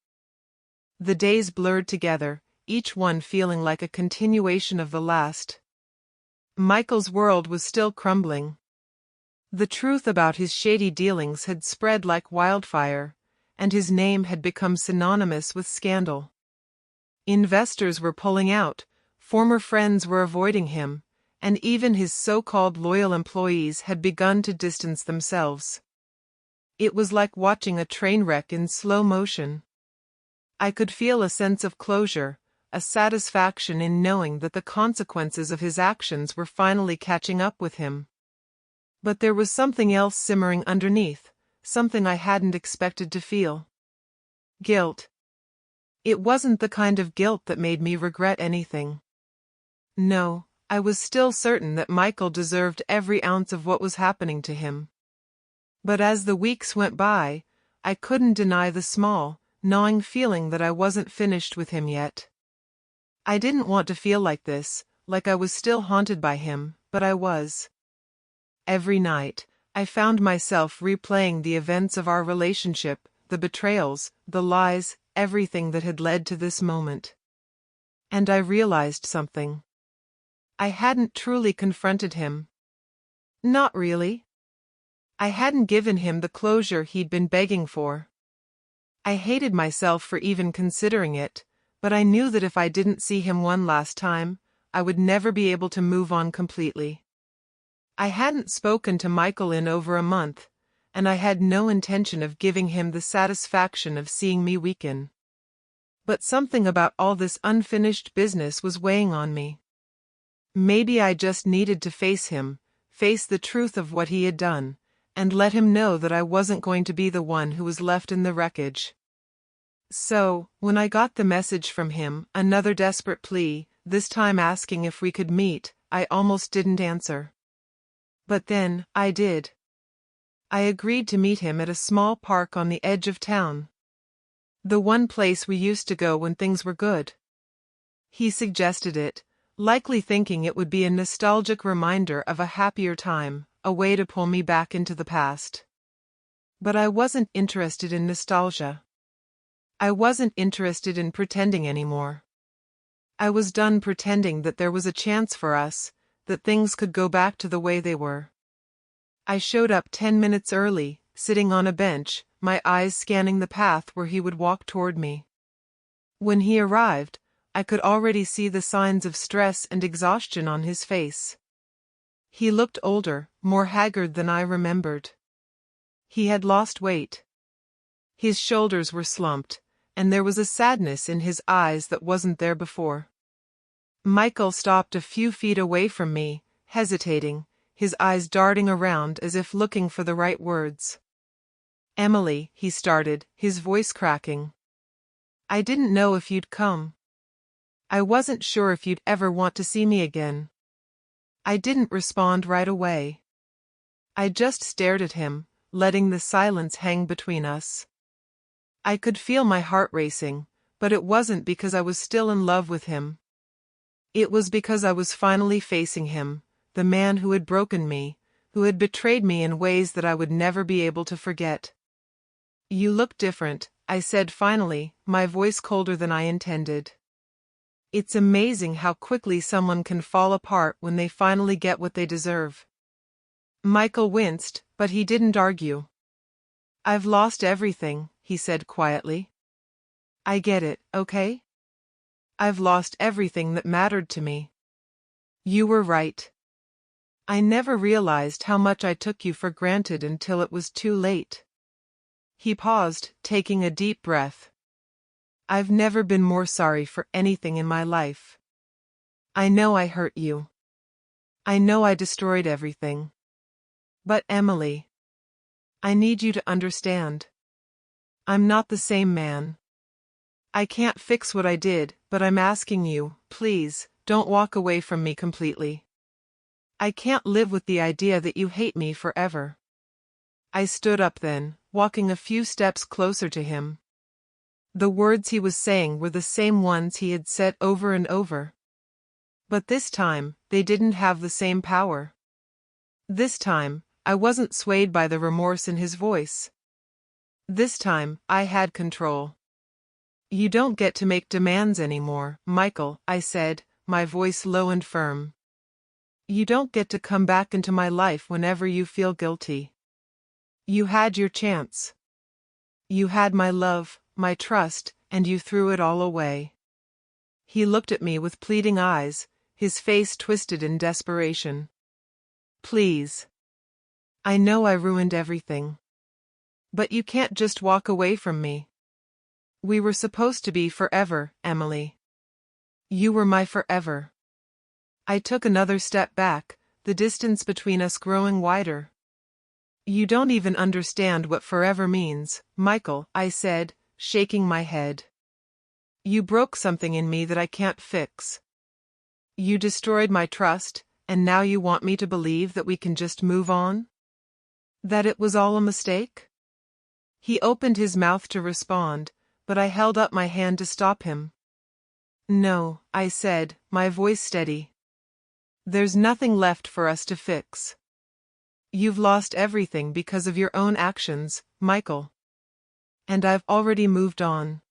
The days blurred together, each one feeling like a continuation of the last. Michael's world was still crumbling. The truth about his shady dealings had spread like wildfire, and his name had become synonymous with scandal. Investors were pulling out, former friends were avoiding him, and even his so-called loyal employees had begun to distance themselves. It was like watching a train wreck in slow motion. I could feel a sense of closure, a satisfaction in knowing that the consequences of his actions were finally catching up with him. But there was something else simmering underneath, something I hadn't expected to feel. Guilt. It wasn't the kind of guilt that made me regret anything. No, I was still certain that Michael deserved every ounce of what was happening to him. But as the weeks went by, I couldn't deny the small, gnawing feeling that I wasn't finished with him yet. I didn't want to feel like this, like I was still haunted by him, but I was. Every night, I found myself replaying the events of our relationship, the betrayals, the lies, everything that had led to this moment. And I realized something. I hadn't truly confronted him. Not really. I hadn't given him the closure he'd been begging for. I hated myself for even considering it, but I knew that if I didn't see him one last time, I would never be able to move on completely. I hadn't spoken to Michael in over a month, and I had no intention of giving him the satisfaction of seeing me weaken. But something about all this unfinished business was weighing on me. Maybe I just needed to face him, face the truth of what he had done, and let him know that I wasn't going to be the one who was left in the wreckage. So, when I got the message from him, another desperate plea, this time asking if we could meet. I almost didn't answer. But then, I did. I agreed to meet him at a small park on the edge of town. The one place we used to go when things were good. He suggested it, likely thinking it would be a nostalgic reminder of a happier time, a way to pull me back into the past. But I wasn't interested in nostalgia. I wasn't interested in pretending anymore. I was done pretending that there was a chance for us, that things could go back to the way they were. I showed up 10 minutes early, sitting on a bench, my eyes scanning the path where he would walk toward me. When he arrived, I could already see the signs of stress and exhaustion on his face. He looked older, more haggard than I remembered. He had lost weight. His shoulders were slumped, and there was a sadness in his eyes that wasn't there before. Michael stopped a few feet away from me, hesitating, his eyes darting around as if looking for the right words. "Emily," he started, his voice cracking. "I didn't know if you'd come. I wasn't sure if you'd ever want to see me again." I didn't respond right away. I just stared at him, letting the silence hang between us. I could feel my heart racing, but it wasn't because I was still in love with him. It was because I was finally facing him, the man who had broken me, who had betrayed me in ways that I would never be able to forget. "You look different," I said finally, my voice colder than I intended. It's amazing how quickly someone can fall apart when they finally get what they deserve. Michael winced, but he didn't argue. "I've lost everything," he said quietly. "I get it, okay? I've lost everything that mattered to me. You were right. I never realized how much I took you for granted until it was too late." He paused, taking a deep breath. "I've never been more sorry for anything in my life. I know I hurt you. I know I destroyed everything. But Emily, I need you to understand. I'm not the same man. I can't fix what I did, but I'm asking you, please, don't walk away from me completely. I can't live with the idea that you hate me forever." I stood up then, walking a few steps closer to him. The words he was saying were the same ones he had said over and over. But this time, they didn't have the same power. This time, I wasn't swayed by the remorse in his voice. This time, I had control. "You don't get to make demands anymore, Michael," I said, my voice low and firm. "You don't get to come back into my life whenever you feel guilty. You had your chance. You had my love, my trust, and you threw it all away." He looked at me with pleading eyes, his face twisted in desperation. "Please. I know I ruined everything. But you can't just walk away from me. We were supposed to be forever, Emily. You were my forever." I took another step back, the distance between us growing wider. "You don't even understand what forever means, Michael," I said, shaking my head. "You broke something in me that I can't fix. You destroyed my trust, and now you want me to believe that we can just move on? That it was all a mistake?" He opened his mouth to respond, but I held up my hand to stop him. "No," I said, my voice steady. "There's nothing left for us to fix. You've lost everything because of your own actions, Michael. And I've already moved on."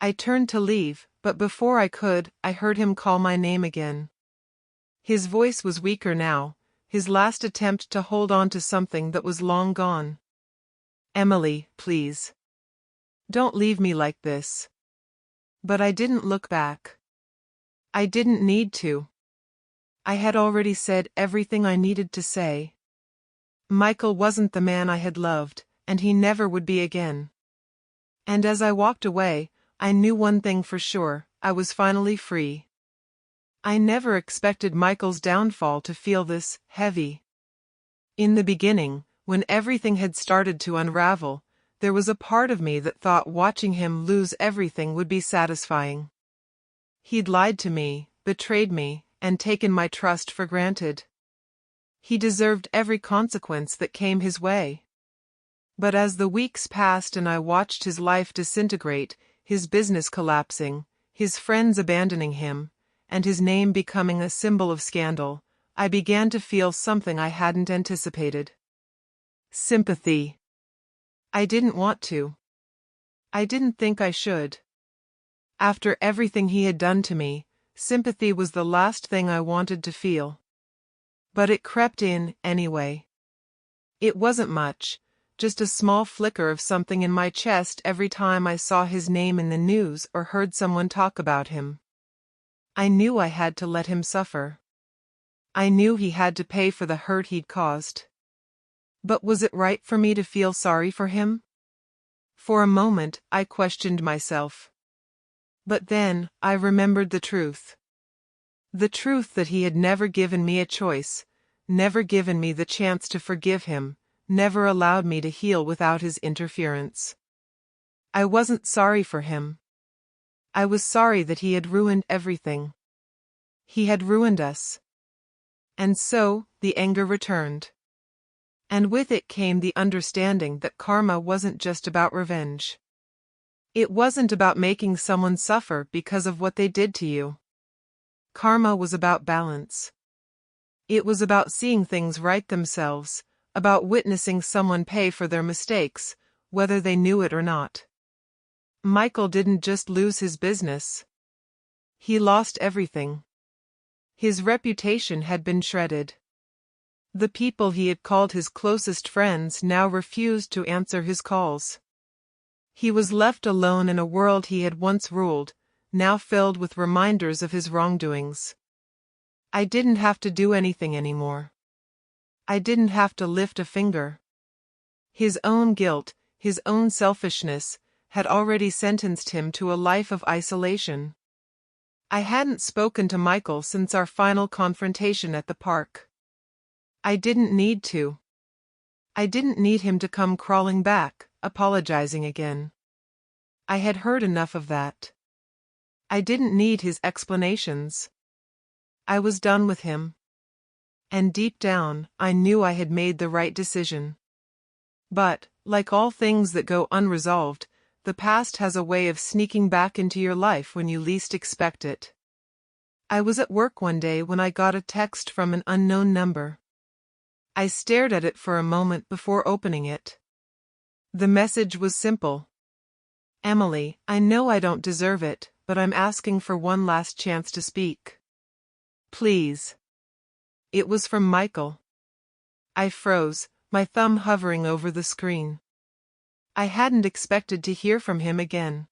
I turned to leave, but before I could, I heard him call my name again. His voice was weaker now, his last attempt to hold on to something that was long gone. "Emily, please. Don't leave me like this." But I didn't look back. I didn't need to. I had already said everything I needed to say. Michael wasn't the man I had loved, and he never would be again. And as I walked away, I knew one thing for sure, I was finally free. I never expected Michael's downfall to feel this heavy. In the beginning, when everything had started to unravel, there was a part of me that thought watching him lose everything would be satisfying. He'd lied to me, betrayed me, and taken my trust for granted. He deserved every consequence that came his way. But as the weeks passed and I watched his life disintegrate, his business collapsing, his friends abandoning him, and his name becoming a symbol of scandal, I began to feel something I hadn't anticipated. Sympathy. I didn't want to. I didn't think I should. After everything he had done to me, sympathy was the last thing I wanted to feel. But it crept in, anyway. It wasn't much, just a small flicker of something in my chest every time I saw his name in the news or heard someone talk about him. I knew I had to let him suffer. I knew he had to pay for the hurt he'd caused. But was it right for me to feel sorry for him? For a moment, I questioned myself. But then, I remembered the truth. The truth that he had never given me a choice, never given me the chance to forgive him, never allowed me to heal without his interference. I wasn't sorry for him. I was sorry that he had ruined everything. He had ruined us. And so, the anger returned. And with it came the understanding that karma wasn't just about revenge. It wasn't about making someone suffer because of what they did to you. Karma was about balance. It was about seeing things right themselves, about witnessing someone pay for their mistakes, whether they knew it or not. Michael didn't just lose his business. He lost everything. His reputation had been shredded. The people he had called his closest friends now refused to answer his calls. He was left alone in a world he had once ruled, now filled with reminders of his wrongdoings. I didn't have to do anything anymore. I didn't have to lift a finger. His own guilt, his own selfishness, had already sentenced him to a life of isolation. I hadn't spoken to Michael since our final confrontation at the park. I didn't need to. I didn't need him to come crawling back, apologizing again. I had heard enough of that. I didn't need his explanations. I was done with him. And deep down, I knew I had made the right decision. But, like all things that go unresolved, the past has a way of sneaking back into your life when you least expect it. I was at work one day when I got a text from an unknown number. I stared at it for a moment before opening it. The message was simple. Emily, I know I don't deserve it, but I'm asking for one last chance to speak. Please. It was from Michael. I froze, my thumb hovering over the screen. I hadn't expected to hear from him again.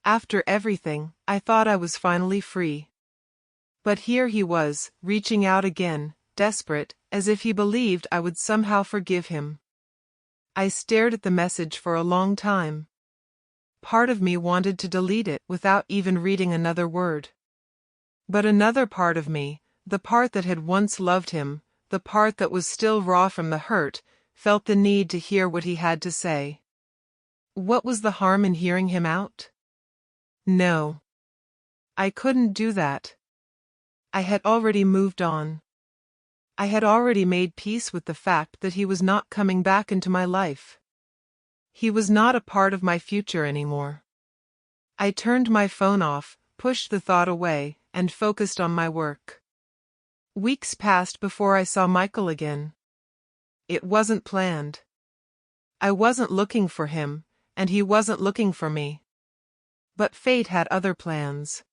After everything, I thought I was finally free. But here he was, reaching out again, desperate, as if he believed I would somehow forgive him. I stared at the message for a long time. Part of me wanted to delete it without even reading another word. But another part of me, the part that had once loved him, the part that was still raw from the hurt, felt the need to hear what he had to say. What was the harm in hearing him out? No. I couldn't do that. I had already moved on. I had already made peace with the fact that he was not coming back into my life. He was not a part of my future anymore. I turned my phone off, pushed the thought away, and focused on my work. Weeks passed before I saw Michael again. It wasn't planned. I wasn't looking for him, and he wasn't looking for me. But fate had other plans.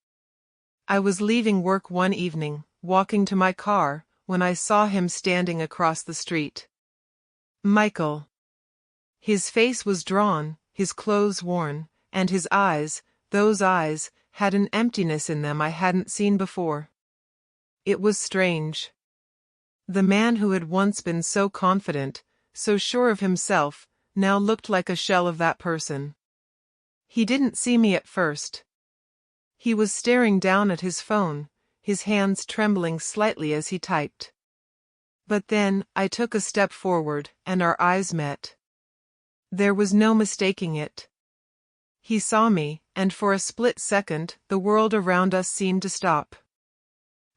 I was leaving work one evening, walking to my car, when I saw him standing across the street. Michael. His face was drawn, his clothes worn, and his eyes, those eyes, had an emptiness in them I hadn't seen before. It was strange. The man who had once been so confident, so sure of himself, now looked like a shell of that person. He didn't see me at first. He was staring down at his phone, his hands trembling slightly as he typed. But then, I took a step forward, and our eyes met. There was no mistaking it. He saw me, and for a split second, the world around us seemed to stop.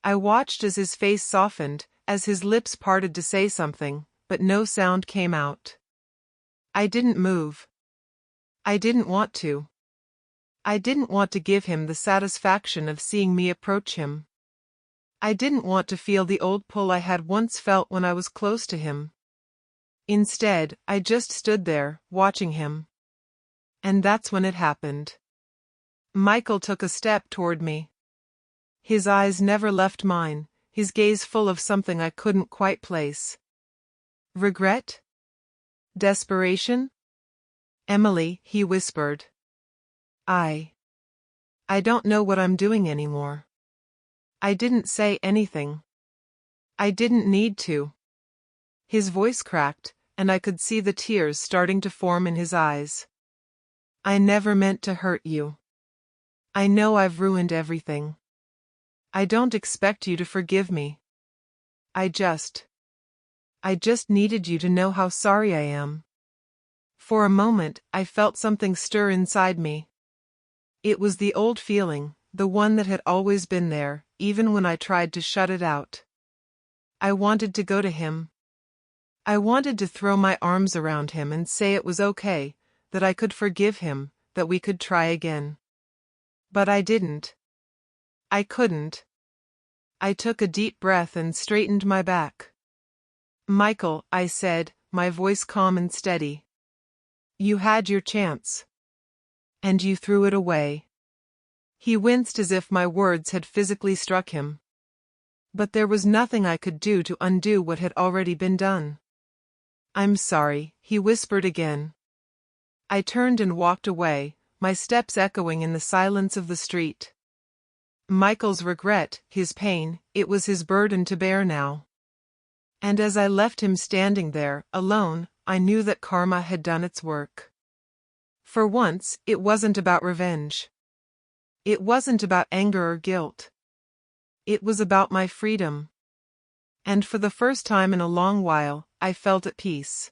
I watched as his face softened, as his lips parted to say something, but no sound came out. I didn't move. I didn't want to. I didn't want to give him the satisfaction of seeing me approach him. I didn't want to feel the old pull I had once felt when I was close to him. Instead, I just stood there, watching him. And that's when it happened. Michael took a step toward me. His eyes never left mine, his gaze full of something I couldn't quite place. Regret? Desperation? Emily, he whispered. I don't know what I'm doing anymore. I didn't say anything. I didn't need to. His voice cracked, and I could see the tears starting to form in his eyes. I never meant to hurt you. I know I've ruined everything. I don't expect you to forgive me. I just needed you to know how sorry I am. For a moment, I felt something stir inside me. It was the old feeling, the one that had always been there, even when I tried to shut it out. I wanted to go to him. I wanted to throw my arms around him and say it was okay, that I could forgive him, that we could try again. But I didn't. I couldn't. I took a deep breath and straightened my back. Michael, I said, my voice calm and steady. You had your chance. And you threw it away. He winced as if my words had physically struck him. But there was nothing I could do to undo what had already been done. I'm sorry, he whispered again. I turned and walked away, my steps echoing in the silence of the street. Michael's regret, his pain, it was his burden to bear now. And as I left him standing there, alone, I knew that karma had done its work. For once, it wasn't about revenge. It wasn't about anger or guilt. It was about my freedom. And for the first time in a long while, I felt at peace.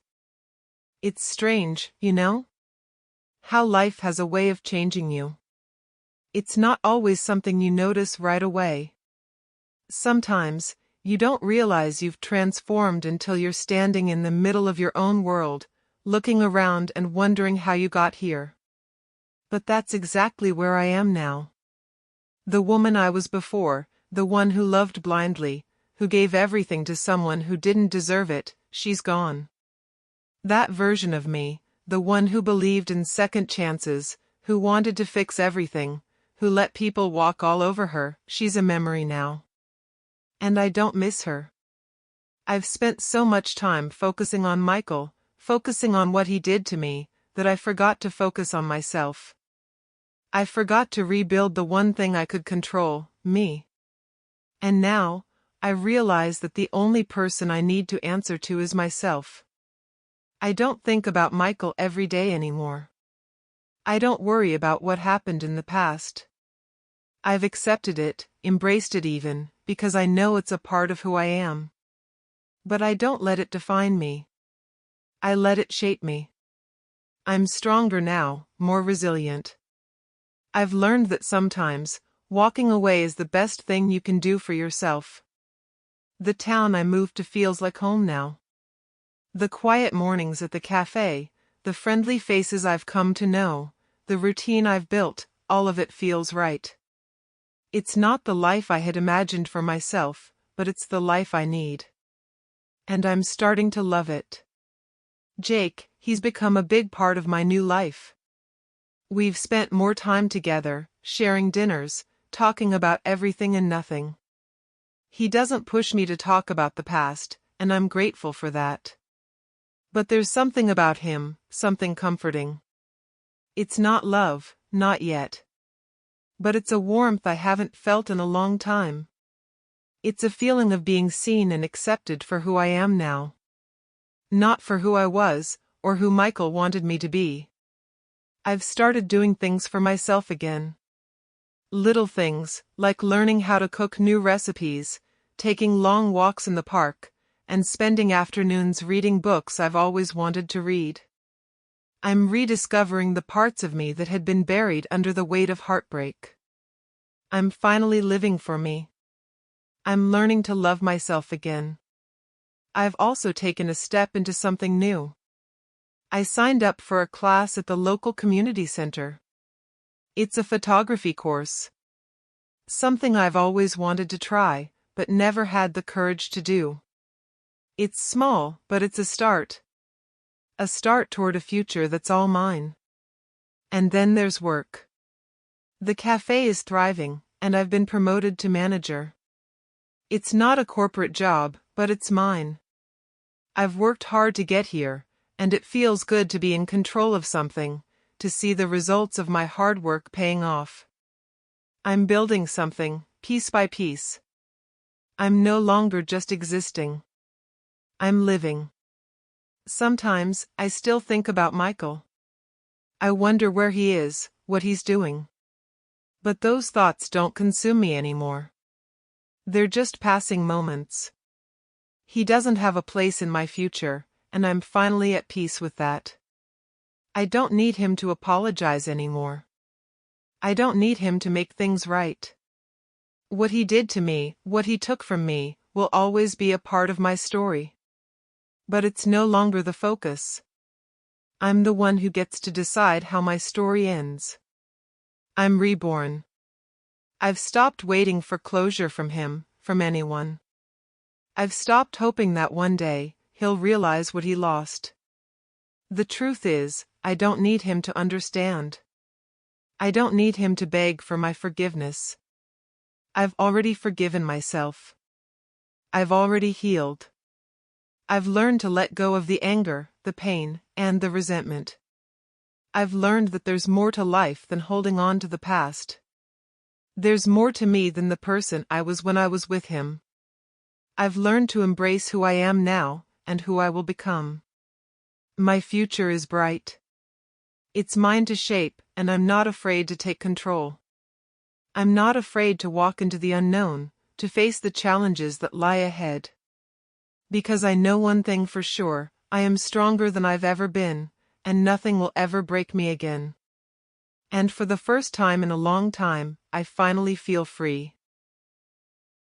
It's strange, you know? How life has a way of changing you. It's not always something you notice right away. Sometimes, you don't realize you've transformed until you're standing in the middle of your own world, looking around and wondering how you got here. But that's exactly where I am now. The woman I was before, the one who loved blindly, who gave everything to someone who didn't deserve it, she's gone. That version of me, the one who believed in second chances, who wanted to fix everything, who let people walk all over her, she's a memory now. And I don't miss her. I've spent so much time focusing on Michael, focusing on what he did to me, that I forgot to focus on myself. I forgot to rebuild the one thing I could control, me. And now, I realize that the only person I need to answer to is myself. I don't think about Michael every day anymore. I don't worry about what happened in the past. I've accepted it, embraced it even, because I know it's a part of who I am. But I don't let it define me. I let it shape me. I'm stronger now, more resilient. I've learned that sometimes, walking away is the best thing you can do for yourself. The town I moved to feels like home now. The quiet mornings at the cafe, the friendly faces I've come to know, the routine I've built, all of it feels right. It's not the life I had imagined for myself, but it's the life I need. And I'm starting to love it. Jake, he's become a big part of my new life. We've spent more time together, sharing dinners, talking about everything and nothing. He doesn't push me to talk about the past, and I'm grateful for that. But there's something about him, something comforting. It's not love, not yet. But it's a warmth I haven't felt in a long time. It's a feeling of being seen and accepted for who I am now. Not for who I was, or who Michael wanted me to be. I've started doing things for myself again. Little things, like learning how to cook new recipes, taking long walks in the park, and spending afternoons reading books I've always wanted to read. I'm rediscovering the parts of me that had been buried under the weight of heartbreak. I'm finally living for me. I'm learning to love myself again. I've also taken a step into something new. I signed up for a class at the local community center. It's a photography course. Something I've always wanted to try, but never had the courage to do. It's small, but it's a start. A start toward a future that's all mine. And then there's work. The cafe is thriving, and I've been promoted to manager. It's not a corporate job, but it's mine. I've worked hard to get here, and it feels good to be in control of something, to see the results of my hard work paying off. I'm building something, piece by piece. I'm no longer just existing. I'm living. Sometimes, I still think about Michael. I wonder where he is, what he's doing. But those thoughts don't consume me anymore. They're just passing moments. He doesn't have a place in my future, and I'm finally at peace with that. I don't need him to apologize anymore. I don't need him to make things right. What he did to me, what he took from me, will always be a part of my story. But it's no longer the focus. I'm the one who gets to decide how my story ends. I'm reborn. I've stopped waiting for closure from him, from anyone. I've stopped hoping that one day, he'll realize what he lost. The truth is, I don't need him to understand. I don't need him to beg for my forgiveness. I've already forgiven myself. I've already healed. I've learned to let go of the anger, the pain, and the resentment. I've learned that there's more to life than holding on to the past. There's more to me than the person I was when I was with him. I've learned to embrace who I am now, and who I will become. My future is bright. It's mine to shape, and I'm not afraid to take control. I'm not afraid to walk into the unknown, to face the challenges that lie ahead. Because I know one thing for sure, I am stronger than I've ever been, and nothing will ever break me again. And for the first time in a long time, I finally feel free.